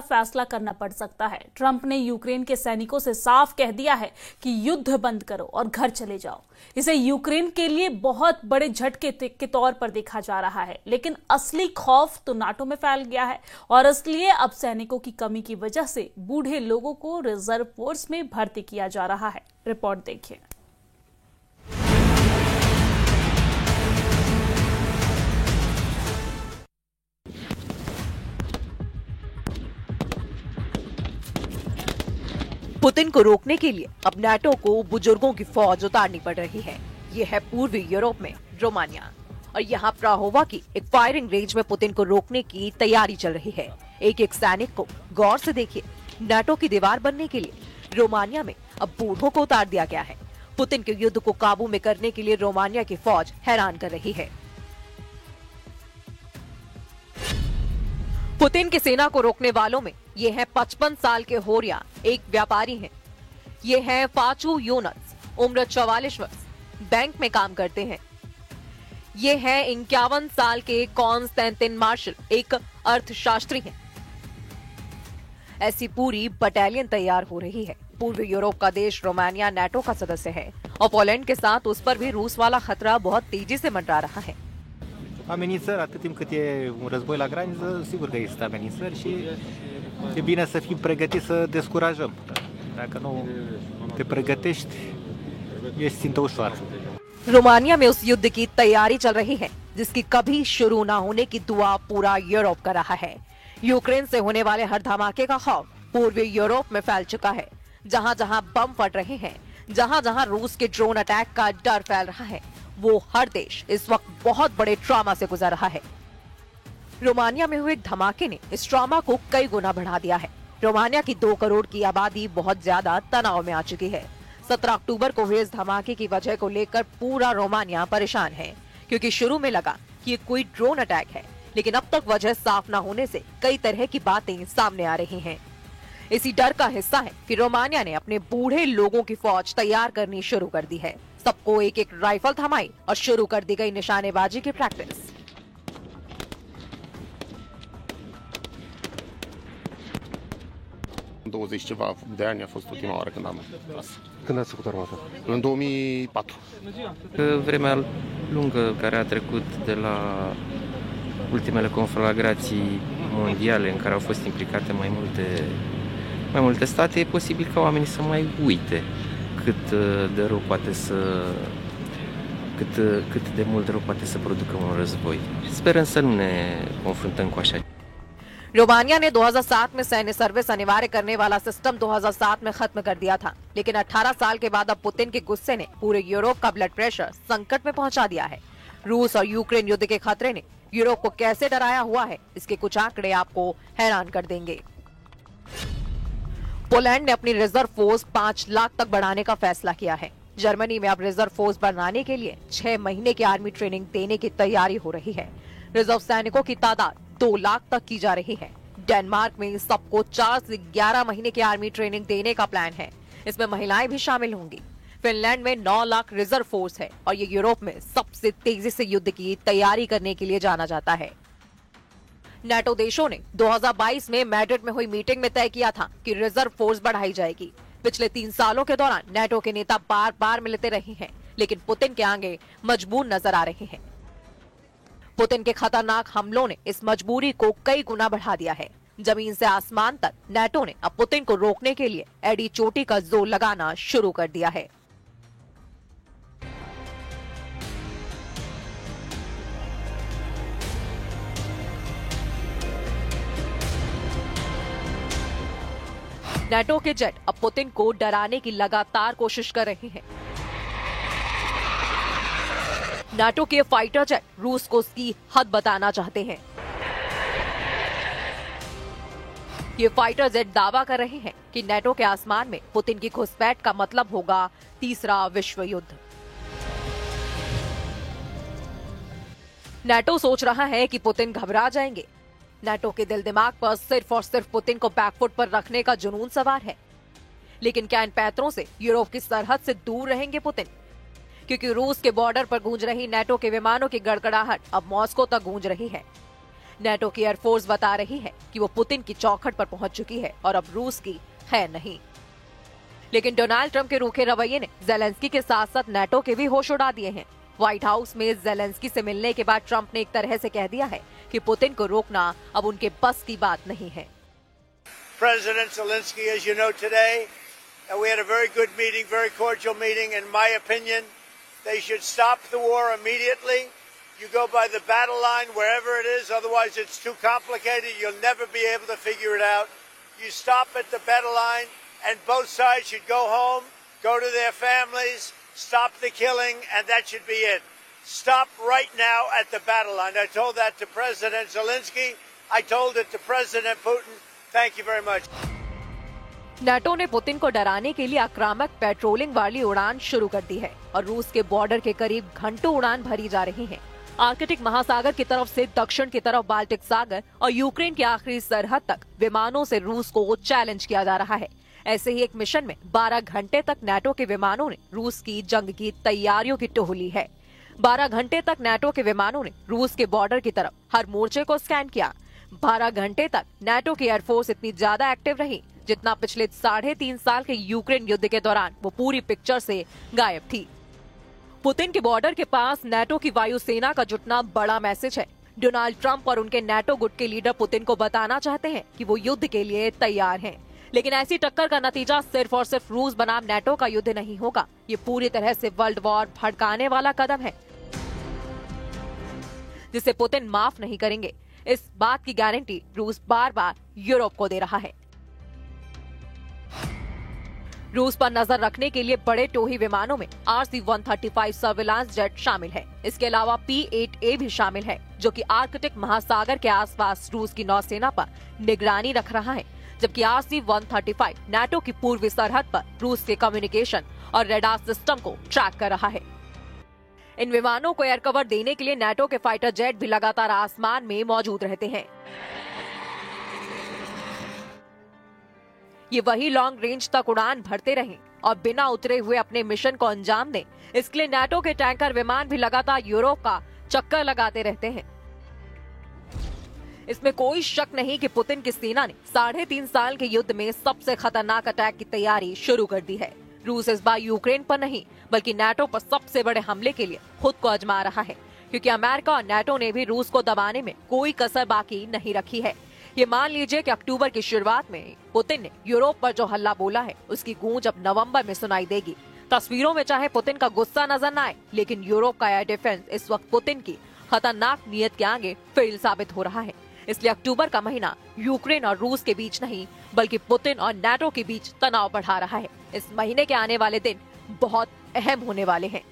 फैसला करना पड़ सकता है। ट्रंप ने यूक्रेन के सैनिकों से साफ कह दिया है कि युद्ध बंद करो और घर चले जाओ। इसे यूक्रेन के लिए बहुत बड़े झटके के तौर पर देखा जा रहा है, लेकिन असली खौफ तो नाटो में फैल गया है और इसलिए अब सैनिकों की कमी की वजह से बूढ़े लोगों को रिजर्व फोर्स में भर्ती किया जा रहा है। रिपोर्ट देखिए। पुतिन को रोकने के लिए अब नाटो को बुजुर्गों की फौज उतारनी पड़ रही है। ये है पूर्वी यूरोप में रोमानिया और यहाँ प्राहोवा की एक फायरिंग रेंज में पुतिन को रोकने की तैयारी चल रही है। एक एक सैनिक को गौर से देखिए। नाटो की दीवार बनने के लिए रोमानिया में अब बूढ़ों को उतार दिया गया है। पुतिन के युद्ध को काबू में करने के लिए रोमानिया की फौज हैरान कर रही है। पुतिन की सेना को रोकने वालों में ये है 55 साल के होरिया, एक व्यापारी हैं। ये है फाचू योनस, उम्र 44 वर्ष, बैंक में काम करते हैं। ये है 51 साल के कॉन्स्टेंटिन मार्शल, एक अर्थशास्त्री हैं। ऐसी पूरी बटालियन तैयार हो रही है। पूर्वी यूरोप का देश रोमानिया नाटो का सदस्य है और पोलैंड के साथ उस पर भी रूस वाला खतरा बहुत तेजी से मंडरा रहा है। Amenințări, atât timp cât e un război la graniță, sigur că există amenințări și e bine să fim pregătiți să descurajăm. Dacă nu te pregătești, ești țintă ușoară. Romania में उस युद्ध की तैयारी चल रही है जिसकी कभी शुरू न होने की दुआ पूरा यूरोप कर रहा है। यूक्रेन से होने वाले हर धमाके का खौफ पूर्वी यूरोप में फैल चुका है। जहां जहां बम फट रहे हैं, जहां जहां रूस के ड्रोन अटैक का डर फैल रहा है, वो हर देश इस वक्त बहुत बड़े ट्रॉमा से गुजर रहा है। रोमानिया में हुए धमाके ने इस ट्रॉमा को कई गुना बढ़ा दिया है। रोमानिया की 2 करोड़ की आबादी बहुत ज्यादा तनाव में आ चुकी है। 17 अक्टूबर को हुए इस धमाके की वजह को लेकर पूरा रोमानिया परेशान है, क्योंकि शुरू में लगा कि ये कोई ड्रोन अटैक है, लेकिन अब तक वजह साफ न होने से कई तरह की बातें सामने आ रही हैं। इसी डर का हिस्सा है कि रोमानिया ने अपने बूढ़े लोगों की फौज तैयार करनी शुरू कर दी है। सबको एक एक राइफल थमाई और शुरू कर दी गई निशानेबाजी की practice. 20 ceva de ani a fost ultima oară când am tras. Când ați făcut armata? În 2004. Vremea lungă care a trecut de la ultimele conflagrații mondiale în care au fost implicate mai multe state, e posibil ca oamenii să mai uite cât de mult rău poate să producă un război. Sperăm să nu ne confruntăm cu așa. Romania ने 2007 में सैन्य service अनिवार्य करने वाला system 2007 में खत्म कर दिया था, लेकिन 18 साल के बाद अब पुतिन के गुस्से ने पूरे यूरोप का ब्लड प्रेशर संकट में पहुंचा दिया है। रूस और यूक्रेन युद्ध के खतरे ने यूरोप को कैसे डराया हुआ है, इसके कुछ आंकड़े आपको हैरान कर देंगे। पोलैंड ने अपनी रिजर्व फोर्स 5 लाख तक बढ़ाने का फैसला किया है। जर्मनी में अब रिजर्व फोर्स बढ़ाने के लिए 6 महीने की आर्मी ट्रेनिंग देने की तैयारी हो रही है। रिजर्व सैनिकों की तादाद 2 लाख तक की जा रही है। डेनमार्क में सबको 4 से 11 महीने की आर्मी ट्रेनिंग देने का प्लान है। इसमें महिलाएं भी शामिल होंगी। फिनलैंड में 9 लाख रिजर्व फोर्स है और ये यूरोप में सबसे तेजी से युद्ध की तैयारी करने के लिए जाना जाता है। नाटो देशों ने 2022 में मैड्रिड में हुई मीटिंग में तय किया था कि रिजर्व फोर्स बढ़ाई जाएगी। पिछले 3 सालों के दौरान नाटो के नेता बार बार मिलते रहे हैं, लेकिन पुतिन के आगे मजबूर नजर आ रहे हैं। पुतिन के खतरनाक हमलों ने इस मजबूरी को कई गुना बढ़ा दिया है। जमीन से आसमान तक नाटो ने अब पुतिन को रोकने के लिए एडी चोटी का जोर लगाना शुरू कर दिया है। नाटो के जेट अब पुतिन को डराने की लगातार कोशिश कर रहे हैं। नाटो के फाइटर जेट रूस को उसकी हद बताना चाहते हैं। ये फाइटर जेट दावा कर रहे हैं कि नाटो के आसमान में पुतिन की घुसपैठ का मतलब होगा तीसरा विश्व युद्ध। नाटो सोच रहा है कि पुतिन घबरा जाएंगे। नाटो के दिल दिमाग पर सिर्फ और सिर्फ पुतिन को बैकफुट पर रखने का जुनून सवार है। लेकिन क्या इन पैतरों से यूरोप की सरहद से दूर रहेंगे पुतिन? क्योंकि रूस के बॉर्डर पर गूंज रही नाटो के विमानों की गड़गड़ाहट अब मॉस्को तक गूंज रही है। नेटो की एयरफोर्स बता रही है कि वो पुतिन की चौखट पर पहुंच चुकी है और अब रूस की है नहीं। लेकिन डोनाल्ड ट्रंप के रूखे रवैये ने ज़ेलेंस्की के साथ साथ नेटो के भी होश उड़ा दिए हैं। व्हाइट हाउस में ज़ेलेंस्की से मिलने के बाद ट्रंप ने एक तरह से कह दिया है कि पुतिन को रोकना अब उनके बस की बात नहीं है। President Zelensky, as you know today, we had a very good meeting, very cordial meeting. In my opinion, they should stop the war immediately. You go by the battle line wherever it is, otherwise it's too complicated. You'll never be able to figure it out. You stop at the battle line, and both sides should go home, go to their families, stop the killing, and that should be it. Stop right now at the battle line. I told that to President Zelensky. I told it to President Putin. Thank you very much. NATO ने Putin को डराने के लिए आक्रामक patrolling वाली उड़ान शुरू कर दी है और रूस के बॉर्डर के करीब घंटों उड़ान भरी जा रही है। आर्कटिक महासागर की तरफ से दक्षिण की तरफ बाल्टिक सागर और यूक्रेन की आखिरी सरहद तक विमानों से रूस को चैलेंज किया जा रहा है। ऐसे ही एक मिशन में 12 घंटे तक नेटो के विमानों ने रूस की जंग की तैयारियों की टोह ली है। 12 घंटे तक नेटो के विमानों ने रूस के बॉर्डर की तरफ हर मोर्चे को स्कैन किया। 12 घंटे तक नेटो की एयरफोर्स इतनी ज्यादा एक्टिव रही जितना पिछले 3.5 साल के यूक्रेन युद्ध के दौरान वो पूरी पिक्चर से गायब थी। पुतिन के बॉर्डर के पास नेटो की वायुसेना का जुटना बड़ा मैसेज है। डोनाल्ड ट्रंप और उनके नेटो गुट के लीडर पुतिन को बताना चाहते हैं कि वो युद्ध के लिए तैयार हैं। लेकिन ऐसी टक्कर का नतीजा सिर्फ और सिर्फ रूस बनाम नेटो का युद्ध नहीं होगा। ये पूरी तरह से वर्ल्ड वॉर भड़काने वाला कदम है जिसे पुतिन माफ नहीं करेंगे। इस बात की गारंटी रूस बार बार यूरोप को दे रहा है। रूस पर नजर रखने के लिए बड़े टोही विमानों में RC-135 सर्विलांस जेट शामिल है। इसके अलावा P-8A भी शामिल है जो कि आर्कटिक महासागर के आसपास रूस की नौसेना पर निगरानी रख रहा है, जबकि RC-135 नेटो की पूर्वी सरहद पर रूस के कम्युनिकेशन और रेडार सिस्टम को ट्रैक कर रहा है। इन विमानों को एयर कवर देने के लिए नेटो के फाइटर जेट भी लगातार आसमान में मौजूद रहते हैं। ये वही लॉन्ग रेंज तक उड़ान भरते रहें और बिना उतरे हुए अपने मिशन को अंजाम दें। इसके लिए नेटो के टैंकर विमान भी लगातार यूरोप का चक्कर लगाते रहते हैं। इसमें कोई शक नहीं कि पुतिन की सेना ने 3.5 साल के युद्ध में सबसे खतरनाक अटैक की तैयारी शुरू कर दी है। रूस इस बार यूक्रेन पर नहीं बल्कि नेटो पर सबसे बड़े हमले के लिए खुद को आजमा रहा है, क्योंकि अमेरिका और नेटो ने भी रूस को दबाने में कोई कसर बाकी नहीं रखी है। ये मान लीजिए कि अक्टूबर की शुरुआत में पुतिन ने यूरोप पर जो हल्ला बोला है उसकी गूंज अब नवंबर में सुनाई देगी। तस्वीरों में चाहे पुतिन का गुस्सा नजर न आए, लेकिन यूरोप का एयर डिफेंस इस वक्त पुतिन की खतरनाक नीयत के आगे फेल साबित हो रहा है। इसलिए अक्टूबर का महीना यूक्रेन और रूस के बीच नहीं बल्कि पुतिन और नेटो के बीच तनाव बढ़ा रहा है। इस महीने के आने वाले दिन बहुत अहम होने वाले हैं।